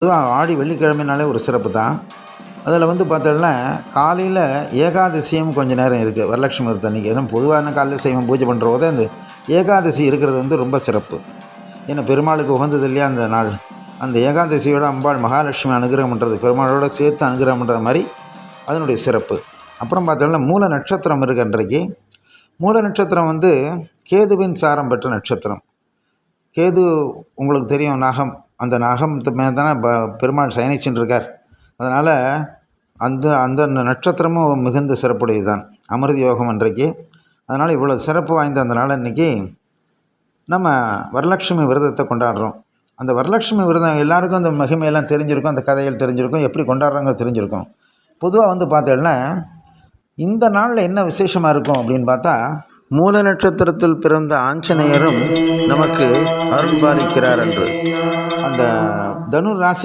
பொதுவாக ஆடி வெள்ளிக்கிழமைனாலே ஒரு சிறப்பு தான். அதில் வந்து பார்த்தோம்னா காலையில் ஏகாதசியும் கொஞ்சம் நேரம் இருக்குது வரலட்சுமி விரதம் அன்றைக்கி. ஏன்னா பொதுவான காலையில் செய்வோம் பூஜை பண்ணுற போது அந்த ஏகாதசி இருக்கிறது வந்து ரொம்ப சிறப்பு. ஏன்னா பெருமாளுக்கு உகந்தது இல்லையா அந்த நாள். அந்த ஏகாதசியோட அம்பாள் மகாலட்சுமி அனுகிரகம் பண்ணுறது, பெருமாளோட சேர்த்து அனுகிரகம் பண்ணுற மாதிரி அதனுடைய சிறப்பு. அப்புறம் பார்த்தோம்னா மூல நட்சத்திரம் இருக்குது அன்றைக்கு. மூல நட்சத்திரம் வந்து கேதுவின் சாரம் பெற்ற நட்சத்திரம். கேது உங்களுக்கு தெரியும், நாகம். அந்த நாகம் மேலே தானே பெருமாள் சயனிச்சுன்னு இருக்கார். அதனால் அந்த அந்த நட்சத்திரமும் மிகுந்த சிறப்புடையது தான் அமிர்த யோகம் அன்றைக்கு. அதனால் இவ்வளோ சிறப்பு வாய்ந்த அந்த நாள் அன்றைக்கி நம்ம வரலட்சுமி விரதத்தை கொண்டாடுறோம். அந்த வரலட்சுமி விரதம் எல்லாருக்கும் அந்த மகிமையெல்லாம் தெரிஞ்சிருக்கும், அந்த கதைகள் தெரிஞ்சிருக்கும், எப்படி கொண்டாடுறாங்க தெரிஞ்சிருக்கும். பொதுவாக வந்து பார்த்தோன்னா இந்த நாளில் என்ன விசேஷமாக இருக்கும் அப்படின்னு பார்த்தா, மூல நட்சத்திரத்தில் பிறந்த ஆஞ்சநேயரும் நமக்கு அருள் பாலிக்கிறார் என்று. அந்த தனுர் ராசி